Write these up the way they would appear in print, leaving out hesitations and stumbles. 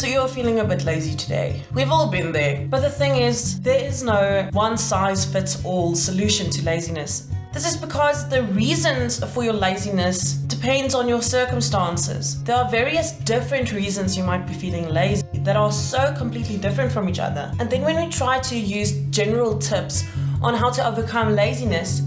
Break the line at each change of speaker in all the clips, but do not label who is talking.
So you're feeling a bit lazy today. We've all been there. But the thing is, there is no one-size-fits-all solution to laziness. This is because the reasons for your laziness depends on your circumstances. There are various different reasons you might be feeling lazy that are so completely different from each other. And then when we try to use general tips on how to overcome laziness,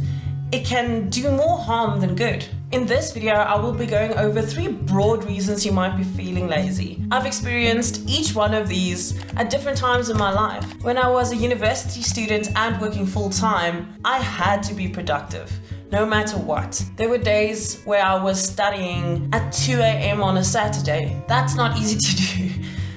it can do more harm than good. In this video, I will be going over 3 broad reasons you might be feeling lazy. I've experienced each one of these at different times in my life. When I was a university student and working full-time, I had to be productive, no matter what. There were days where I was studying at 2 a.m. on a Saturday. That's not easy to do.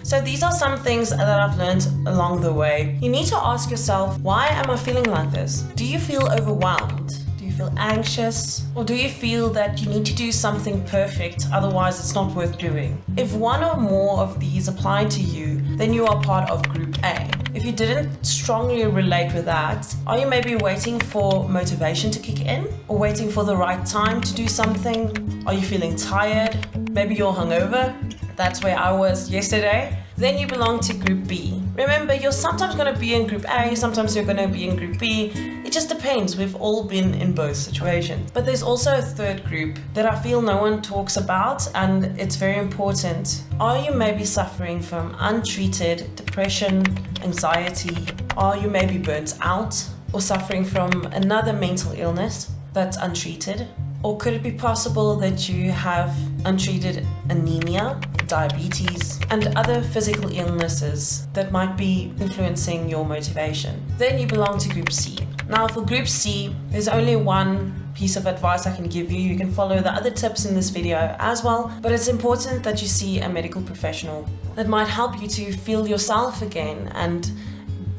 So these are some things that I've learned along the way. You need to ask yourself, why am I feeling like this? Do you feel overwhelmed? Feel anxious? Or do you feel that you need to do something perfect, otherwise it's not worth doing? If one or more of these apply to you, then you are part of Group A. If you didn't strongly relate with that, are you maybe waiting for motivation to kick in? Or waiting for the right time to do something? Are you feeling tired? Maybe you're hungover? That's where I was yesterday. Then you belong to Group B. Remember, you're sometimes going to be in Group A, sometimes you're going to be in Group B. It just depends. We've all been in both situations. But there's also a third group that I feel no one talks about, and it's very important. Are you maybe suffering from untreated depression, anxiety? Are you maybe burnt out or suffering from another mental illness that's untreated? Or could it be possible that you have untreated anemia, diabetes, and other physical illnesses that might be influencing your motivation? Then you belong to Group C. Now for Group C, there's only one piece of advice I can give you. You can follow the other tips in this video as well, but it's important that you see a medical professional that might help you to feel yourself again and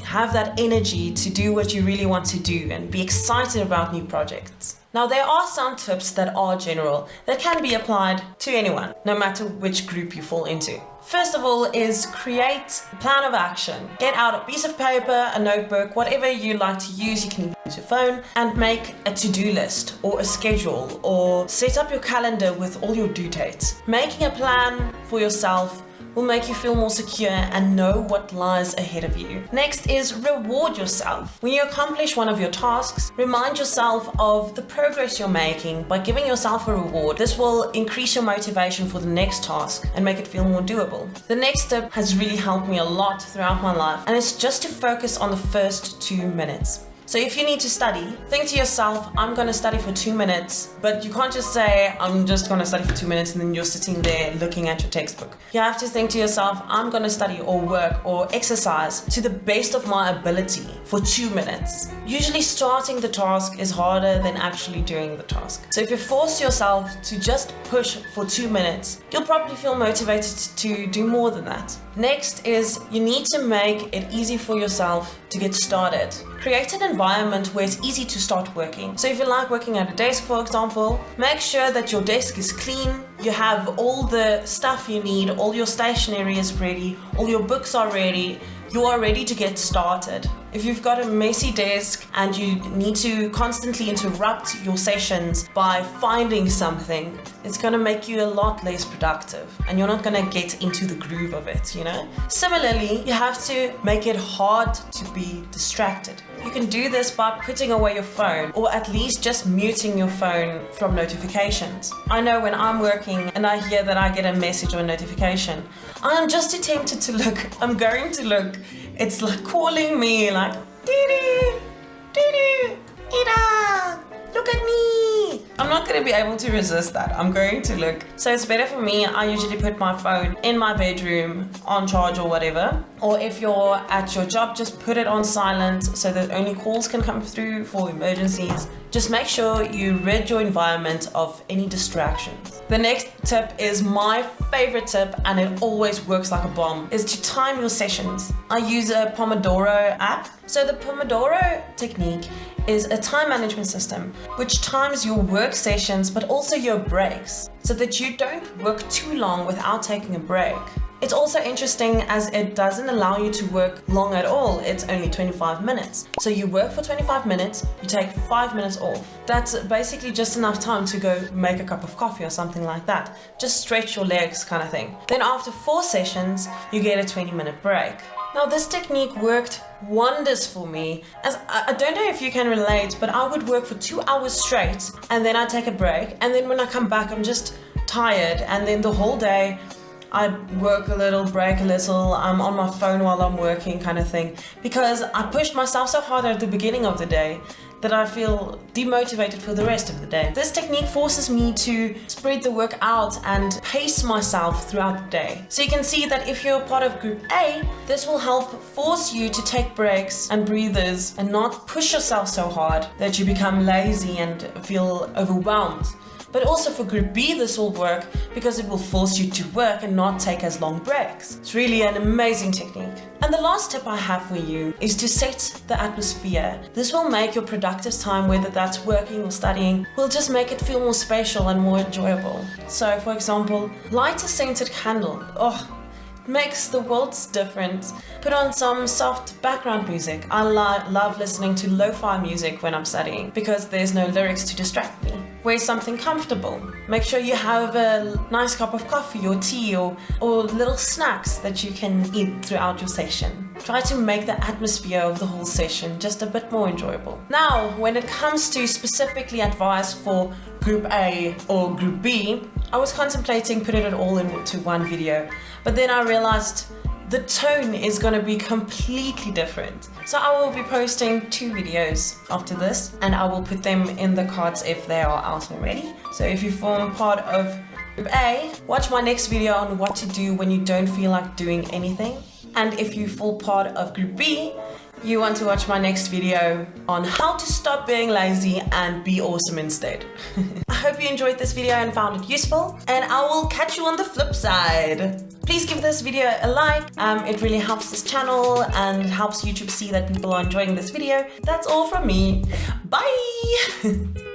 have that energy to do what you really want to do and be excited about new projects. Now, there are some tips that are general that can be applied to anyone, no matter which group you fall into. First of all is create a plan of action. Get out a piece of paper, a notebook, whatever you like to use. You can use your phone and make a to-do list or a schedule or set up your calendar with all your due dates. Making a plan for yourself will make you feel more secure and know what lies ahead of you. Next is reward yourself. When you accomplish one of your tasks, remind yourself of the progress you're making by giving yourself a reward. This will increase your motivation for the next task and make it feel more doable. The next step has really helped me a lot throughout my life, and it's just to focus on the first 2 minutes. So if you need to study, think to yourself, I'm going to study for 2 minutes, but you can't just say, I'm just going to study for 2 minutes and then you're sitting there looking at your textbook. You have to think to yourself, I'm going to study or work or exercise to the best of my ability for 2 minutes. Usually starting the task is harder than actually doing the task. So if you force yourself to just push for 2 minutes, you'll probably feel motivated to do more than that. Next is you need to make it easy for yourself to get started. Create an environment where it's easy to start working. So if you like working at a desk, for example, make sure that your desk is clean, you have all the stuff you need, all your stationery is ready, all your books are ready, you are ready to get started. If you've got a messy desk and you need to constantly interrupt your sessions by finding something, it's going to make you a lot less productive and you're not going to get into the groove of it, you know? Similarly, you have to make it hard to be distracted. You can do this by putting away your phone or at least just muting your phone from notifications. I know when I'm working and I hear that I get a message or a notification, I'm just tempted to look. I'm going to look. It's like calling me like, Didi, Didi, Ida, look at me. I'm not going to be able to resist that. I'm going to look. So it's better for me. I usually put my phone in my bedroom on charge or whatever. Or if you're at your job, just put it on silent so that only calls can come through for emergencies. Just make sure you rid your environment of any distractions. The next tip is my favorite tip, and it always works like a bomb, is to time your sessions. I use a Pomodoro app. So the Pomodoro Technique is a time management system which times your work sessions but also your breaks so that you don't work too long without taking a break. It's also interesting as it doesn't allow you to work long at all. It's only 25 minutes. So you work for 25 minutes, you take 5 minutes off. That's basically just enough time to go make a cup of coffee or something like that. Just stretch your legs kind of thing. Then after 4 sessions, you get a 20-minute break. Now this technique worked wonders for me, as I don't know if you can relate, but I would work for 2 hours straight and then I take a break, and then when I come back I'm just tired, and then the whole day I work a little, break a little, I'm on my phone while I'm working kind of thing, because I pushed myself so hard at the beginning of the day that I feel demotivated for the rest of the day. This technique forces me to spread the work out and pace myself throughout the day. So you can see that if you're part of group A, this will help force you to take breaks and breathers and not push yourself so hard that you become lazy and feel overwhelmed. But also for group B, this will work because it will force you to work and not take as long breaks. It's really an amazing technique. And the last tip I have for you is to set the atmosphere. This will make your productive time, whether that's working or studying, will just make it feel more special and more enjoyable. So for example, light a scented candle. Makes the world's difference. Put on some soft background music. I love listening to lo-fi music when I'm studying because there's no lyrics to distract me. Wear something comfortable. Make sure you have a nice cup of coffee or tea or little snacks that you can eat throughout your session. Try to make the atmosphere of the whole session just a bit more enjoyable. Now, when it comes to specifically advice for Group A or Group B, I was contemplating putting it all into one video, but then I realized the tone is going to be completely different. So I will be posting 2 videos after this, and I will put them in the cards if they are out already. So if you form part of Group A, watch my next video on what to do when you don't feel like doing anything. And if you fall part of Group B, you want to watch my next video on how to stop being lazy and be awesome instead. I hope you enjoyed this video and found it useful, and I will catch you on the flip side. Please give this video a like. It really helps this channel and helps YouTube see that people are enjoying this video. That's all from me. Bye!